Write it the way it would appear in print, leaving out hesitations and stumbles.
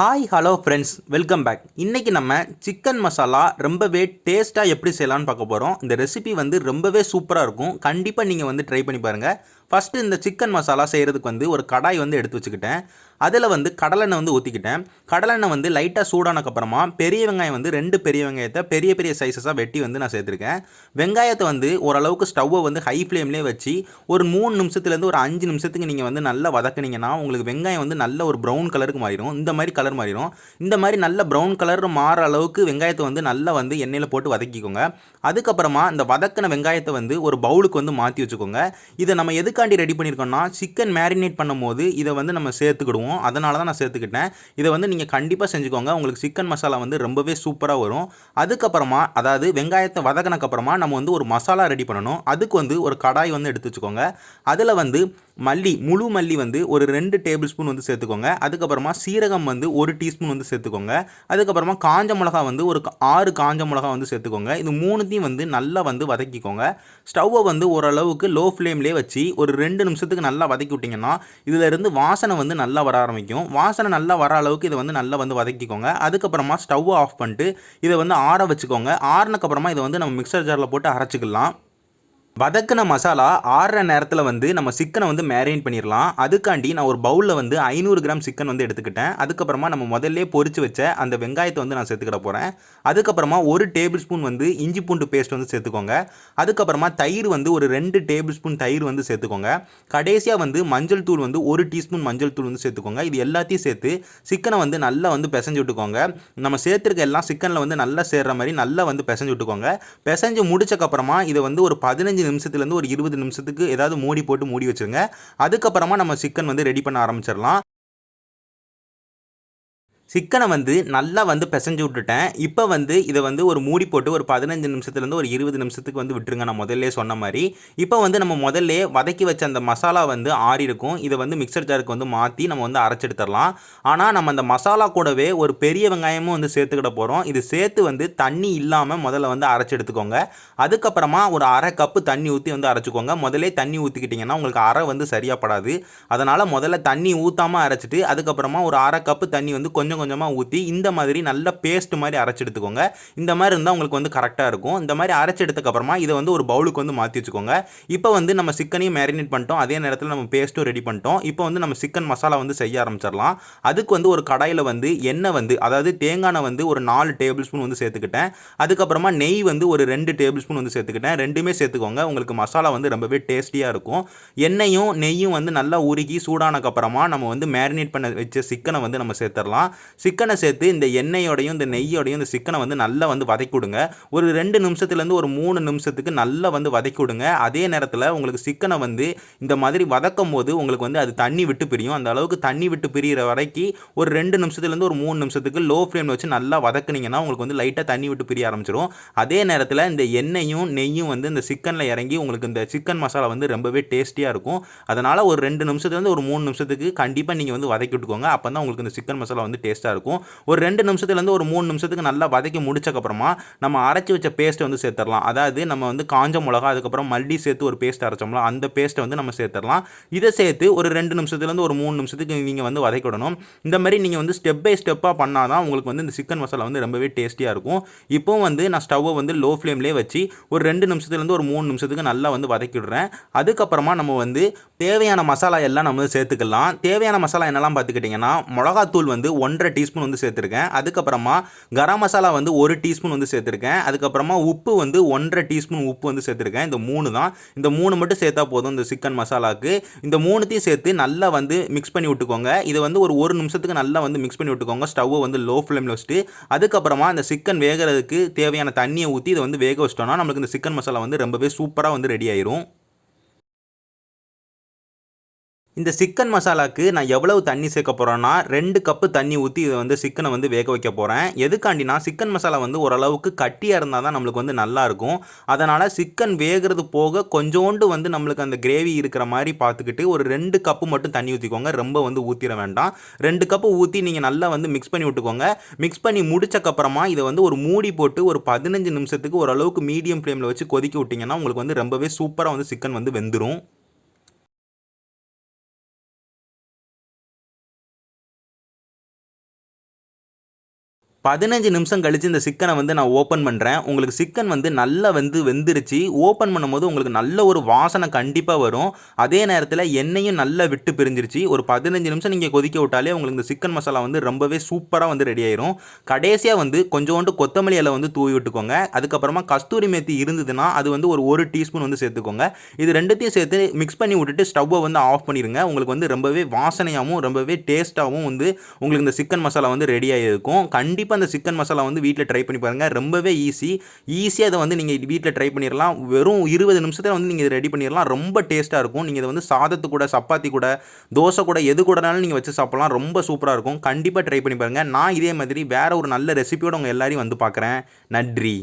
Hi hello friends, welcome back. இன்றைக்கி நம்ம chicken masala ரொம்பவே டேஸ்ட்டாக எப்படி செய்யலான்னு பார்க்க போகிறோம். இந்த ரெசிபி ரொம்பவே சூப்பராக இருக்கும். கண்டிப்பாக நீங்கள் ட்ரை பண்ணி பாருங்கள். ஃபஸ்ட்டு இந்த சிக்கன் மசாலா செய்கிறதுக்கு ஒரு கடாய் எடுத்து வச்சுக்கிட்டேன். அதில் கடலெண்ணெய் ஊற்றிக்கிட்டேன். கடலெண்ணெய் லைட்டாக சூடானக்கப்புறமா பெரிய வெங்காயம் 2 பெரிய வெங்காயத்தை பெரிய பெரிய சைஸஸாக வெட்டி நான் சேர்த்துருக்கேன். வெங்காயத்தை ஓரளவுக்கு ஸ்டவ்வை ஹை ஃப்ளேம்லேயே வச்சு ஒரு 3 நிமிஷத்துலேருந்து ஒரு 5 நிமிஷத்துக்கு நீங்கள் நல்லா வதக்குனீங்கன்னா உங்களுக்கு வெங்காயம் நல்ல ஒரு ப்ரௌன் கலருக்கு மாறிடும். இந்த மாதிரி கலர் மாறிடும். இந்த மாதிரி நல்ல ப்ரௌன் கலர் மாற அளவுக்கு வெங்காயத்தை நல்லா எண்ணெயில் போட்டு வதக்கிக்கோங்க. அதுக்கப்புறமா இந்த வதக்கின வெங்காயத்தை ஒரு பவுலுக்கு மாற்றி வச்சுக்கோங்க. இதை நம்ம எதுக்காண்டி ரெடி பண்ணியிருக்கோம்னா சிக்கன் மேரினேட் பண்ணும்போது இதை நம்ம சேர்த்துக்கிடுவோம். அதனால தான் நான் சேர்த்துக்கிட்டேன். இதை நீங்கள் கண்டிப்பாக செஞ்சுக்கோங்க. உங்களுக்கு சிக்கன் மசாலா ரொம்பவே சூப்பராக வரும். அதுக்கப்புறமா அதாவது வெங்காயத்தை வதக்கினக்கப்புறமா நம்ம ஒரு மசாலா ரெடி பண்ணணும். அதுக்கு ஒரு கடாய் எடுத்து வச்சுக்கோங்க. அதில் மல்லி முழு மல்லி ஒரு 2 டேபிள் ஸ்பூன் சேர்த்துக்கோங்க. அதுக்கப்புறமா சீரகம் 1 டீஸ்பூன் சேர்த்துக்கோங்க. அதுக்கப்புறமா காஞ்ச மிளகா ஒரு 6 காஞ்ச மிளகா சேர்த்துக்கோங்க. இது மூணுத்தையும் நல்லா வதக்கிக்கோங்க. ஸ்டவ்வை ஓரளவுக்கு லோ ஃப்ளேம்லேயே வச்சு ஒரு 2 நிமிஷத்துக்கு நல்லா வதக்கி விட்டிங்கன்னா இதிலிருந்து வாசனை நல்லா வர ஆரம்பிக்கும். வாசனை நல்லா வர அளவுக்கு இதை நல்லா வதக்கிக்கோங்க. அதுக்கப்புறமா ஸ்டவ்வை ஆஃப் பண்ணிட்டு இதை ஆற வச்சுக்கோங்க. ஆறினக்கப்புறமா இதை நம்ம மிக்சர் ஜாரில் போட்டு அரைச்சிக்கலாம். வதக்கின மசாலா ஆறுற நேரத்தில் நம்ம சிக்கனை மேரினேட் பண்ணிடலாம். அதுக்காண்டி நான் ஒரு பவுலில் 500 கிராம் சிக்கன் எடுத்துக்கிட்டேன். அதுக்கப்புறமா நம்ம முதல்ல பொரிச்சு வச்ச அந்த வெங்காயத்தை நான் சேர்த்துக்கிட போகிறேன். அதுக்கப்புறமா 1 டேபிள் ஸ்பூன் இஞ்சி பூண்டு பேஸ்ட் சேர்த்துக்கோங்க. அதுக்கப்புறமா தயிர் ஒரு 2 டேபிள் ஸ்பூன் தயிர் சேர்த்துக்கோங்க. கடைசியாக மஞ்சள் தூள் 1 டீஸ்பூன் மஞ்சள் தூள் சேர்த்துக்கோங்க. இது எல்லாத்தையும் சேர்த்து சிக்கனை நல்லா பிசைஞ்சு விட்டுக்கோங்க. நம்ம சேர்த்துருக்க எல்லாம் சிக்கனில் நல்லா சேர்ற மாதிரி நல்லா பிசைஞ்சு விட்டுக்கோங்க. பிசைஞ்சு முடிச்சக்கப்புறமா இதை ஒரு 15 நிமிஷத்துலேருந்து ஒரு 20 நிமிஷத்துக்கு ஏதாவது மூடி போட்டு மூடி வச்சுருங்க. அதுக்கப்புறமா நம்ம சிக்கன் ரெடி பண்ண ஆரம்பிச்சிடலாம். சிக்கனை நல்லா பிசைஞ்சு விட்டுட்டேன். இப்போ இதை ஒரு மூடி போட்டு ஒரு 15 நிமிஷத்துலேருந்து ஒரு 20 நிமிஷத்துக்கு விட்டுருங்க. நான் முதல்ல சொன்ன மாதிரி இப்போ நம்ம முதல்ல வதக்கி வச்ச அந்த மசாலா ஆறி இருக்கும். இதை மிக்சர் ஜாருக்கு மாற்றி நம்ம அரைச்செடுத்துடலாம். ஆனால் நம்ம அந்த மசாலா கூடவே ஒரு பெரிய வெங்காயமும் சேர்த்துக்கிட போகிறோம். இது சேர்த்து தண்ணி இல்லாமல் முதல்ல அரைச்செடுத்துக்கோங்க. அதுக்கப்புறமா ஒரு அரை கப்பு தண்ணி ஊற்றி அரைச்சிக்கோங்க. முதல்ல தண்ணி ஊற்றிக்கிட்டிங்கன்னா உங்களுக்கு அரை சரியாக படாது. அதனால் முதல்ல தண்ணி ஊற்றாமல் அரைச்சிட்டு அதுக்கப்புறமா ஒரு அரை கப்பு தண்ணி கொஞ்சம் கொஞ்சமாக ஊற்றி இந்த மாதிரி நல்ல பேஸ்ட் மாதிரி அரைச்சி எடுத்துக்கோங்க. இந்த மாதிரி இருந்தால் உங்களுக்கு கரெக்டாக இருக்கும். இந்த மாதிரி அரைச்சி எடுத்ததுக்கப்புறமா இதை ஒரு பவுலுக்கு மாற்றி வச்சுக்கோங்க. இப்போ நம்ம சிக்கனையும் மேரினேட் பண்ணிட்டோம். அதே நேரத்தில் நம்ம பேஸ்ட்டும் ரெடி பண்ணிட்டோம். இப்போ நம்ம சிக்கன் மசாலா செய்ய ஆரம்பிச்சிடலாம். அதுக்கு ஒரு கடாயில் எண்ணெய் அதாவது தேங்காய் ஒரு 4 டேபிள் ஸ்பூன் சேர்த்துக்கிட்டேன். அதுக்கப்புறமா நெய் ஒரு 2 டேபிள் ஸ்பூன் சேர்த்துக்கிட்டேன். ரெண்டுமே சேர்த்துக்கோங்க. உங்களுக்கு மசாலா ரொம்பவே டேஸ்டியாக இருக்கும். எண்ணெயும் நெய்யும் நல்லா உருகி சூடானக்கப்புறமா நம்ம மேரினேட் பண்ண வச்ச சிக்கனை நம்ம சேர்த்துடலாம். சிக்கனை சேர்த்து இந்த எண்ணெயோடையும் இந்த நெய்யோடையும் இந்த சிக்கனை நல்லா வதக்கி விடுங்க. ஒரு 2 நிமிஷத்துலேருந்து ஒரு 3 நிமிஷத்துக்கு நல்லா வதக்கி விடுங்க. அதே நேரத்தில் உங்களுக்கு சிக்கனை இந்த மாதிரி வதக்கும் போது உங்களுக்கு அது தண்ணி விட்டு பிரியும். அந்த அளவுக்கு தண்ணி விட்டு பிரிகிற வரைக்கும் ஒரு 2 நிமிஷத்துலேருந்து ஒரு 3 நிமிஷத்துக்கு லோ ஃப்ளேமில் வச்சு நல்லா வதக்குனீங்கன்னா உங்களுக்கு லைட்டாக தண்ணி விட்டு பிரிய ஆரம்பிச்சிடும். அதே நேரத்தில் இந்த எண்ணெயும் நெய்யும் இந்த சிக்கனில் இறங்கி உங்களுக்கு இந்த சிக்கன் மசாலா ரொம்பவே டேஸ்டியாக இருக்கும். அதனால் ஒரு 2 நிமிஷத்துலேருந்து ஒரு 3 நிமிஷத்துக்கு கண்டிப்பாக நீங்கள் வதக்கி விட்டுக்கோங்க. அப்போ தான் உங்களுக்கு இந்த சிக்கன் மசாலா டேஸ்ட்டாக இருக்கும். ஒரு 2 நிமிஷத்துலேருந்து ஒரு 3 நிமிஷத்துக்கு நல்லா வதக்கி முடிச்சக்கப்புறமா நம்ம அரைச்சி வச்ச பேஸ்ட்டை சேர்த்துடலாம். அதாவது நம்ம காஞ்ச மிளகா அதுக்கப்புறம் மல்லி சேர்த்து ஒரு பேஸ்ட் அரைச்சோம்ல அந்த பேஸ்ட்டை நம்ம சேர்த்துடலாம். இதை சேர்த்து ஒரு 2 நிமிஷத்துலேருந்து ஒரு 3 நிமிஷத்துக்கு நீங்கள் வதக்கிடணும். இந்த மாதிரி நீங்கள் ஸ்டெப் பை ஸ்டெப்பாக பண்ணால் தான் உங்களுக்கு இந்த சிக்கன் மசாலா ரொம்பவே டேஸ்டியாக இருக்கும். இப்போ நான் ஸ்டவ்வை லோ ஃப்ளேம்லேயே வச்சு ஒரு 2 நிமிஷத்துலேருந்து ஒரு 3 நிமிஷத்துக்கு நல்லா வதக்கிடுறேன். அதுக்கப்புறமா நம்ம தேவையான மசாலா எல்லாம் நம்ம சேர்த்துக்கலாம். தேவையான மசாலா என்னெல்லாம் பார்த்துக்கிட்டிங்கன்னா மிளகாத்தூள் 1.5 டீஸ்பூன் சேர்த்துருக்கேன். அதுக்கப்புறமா கரம் மசாலா 1 டீஸ்பூன் சேர்த்துருக்கேன். அதுக்கப்புறமா உப்பு 1.5 டீஸ்பூன் உப்பு சேர்த்துருக்கேன். இந்த 3 தான். இந்த 3 மட்டும் சேர்த்தா போதும் இந்த சிக்கன் மசாலாவுக்கு. இந்த 3த்தையும் சேர்த்து நல்லா மிக்ஸ் பண்ணி விட்டுக்கோங்க. இதை ஒரு நிமிஷத்துக்கு நல்லா மிக்ஸ் பண்ணி விட்டுக்கோங்க. ஸ்டவ்வை லோ ஃப்ளேமில் வச்சுட்டு அதுக்கப்புறமா இந்த சிக்கன் வேகிறதுக்கு தேவையான தண்ணியை ஊற்றி இதை வேக வச்சிட்டோம்னா நம்மளுக்கு இந்த சிக்கன் மசாலா ரொம்பவே சூப்பராக ரெடி ஆயிரும். இந்த சிக்கன் மசாலாவுக்கு நான் எவ்வளவு தண்ணி சேர்க்க போகிறேன்னா 2 கப்பு தண்ணி ஊற்றி இதை சிக்கனை வேக வைக்க போகிறேன். எதுக்காண்டினா சிக்கன் மசாலா ஓரளவுக்கு கட்டியாக இருந்தால் தான் நம்மளுக்கு நல்லாயிருக்கும். அதனால் சிக்கன் வேகிறது போக கொஞ்சோண்டு நம்மளுக்கு அந்த கிரேவி இருக்கிற மாதிரி பார்த்துக்கிட்டு ஒரு 2 கப்பு மட்டும் தண்ணி ஊற்றிக்கோங்க. ரொம்ப ஊற்றிட வேண்டாம். 2 கப்பு ஊற்றி நீங்கள் நல்லா மிக்ஸ் பண்ணி விட்டுக்கோங்க. மிக்ஸ் பண்ணி முடிச்சக்கப்புறமா இதை ஒரு மூடி போட்டு ஒரு 15 நிமிஷத்துக்கு ஓரளவுக்கு மீடியம் ஃப்ளேமில் வச்சு கொதிக்க விட்டிங்கன்னா உங்களுக்கு ரொம்பவே சூப்பராக சிக்கன் வெந்துடும். 15 நிமிஷம் கழிச்சு இந்த சிக்கனை வந்து நான் ஓப்பன் பண்ணுறேன். உங்களுக்கு சிக்கன் வந்து நல்லா வெந்துருச்சு. ஓப்பன் பண்ணும்போது உங்களுக்கு நல்ல ஒரு வாசனை கண்டிப்பாக வரும். அதே நேரத்தில் எண்ணெயும் நல்லா விட்டு பிரிஞ்சிருச்சு. ஒரு 15 நிமிஷம் நீங்கள் கொதிக்க விட்டாலே உங்களுக்கு இந்த சிக்கன் மசாலா வந்து ரொம்பவே சூப்பராக வந்து ரெடி ஆயிரும். கடைசியாக வந்து கொஞ்சோண்டு கொத்தமல்லி இலை வந்து தூவி விட்டுக்கோங்க. அதுக்கப்புறமா கஸ்தூரி மேத்தி இருந்ததுன்னா அது வந்து ஒரு டீஸ்பூன் வந்து சேர்த்துக்கோங்க. இது ரெண்டுத்தையும் சேர்த்து மிக்ஸ் பண்ணி விட்டுட்டு ஸ்டவ்வை வந்து ஆஃப் பண்ணிடுங்க. உங்களுக்கு வந்து ரொம்பவே வாசனையாகவும் ரொம்பவே டேஸ்ட்டாகவும் வந்து உங்களுக்கு இந்த சிக்கன் மசாலா வந்து ரெடி ஆகிருக்கும். கண்டிப்பாக அந்த சிக்கன் மசாலா வந்து வீட்டில் ட்ரை பண்ணி பாருங்கள். ரொம்பவே ஈஸியாக இதை வந்து நீங்கள் வீட்டில் ட்ரை பண்ணிடலாம். வெறும் 20 நிமிஷத்தில் வந்து நீங்கள் ரெடி பண்ணிடலாம். ரொம்ப டேஸ்ட்டாக இருக்கும். நீங்கள் இதை வந்து சாதத்து கூட, சப்பாத்தி கூட, தோசை கூட, எது கூடனாலும் நீங்கள் வச்சு சாப்பிடலாம். ரொம்ப சூப்பராக இருக்கும். கண்டிப்பாக ட்ரை பண்ணி பாருங்கள். நான் இதே மாதிரி வேறு ஒரு நல்ல ரெசிபியோடு உங்கள் எல்லாரையும் வந்து பார்க்குறேன். நன்றி.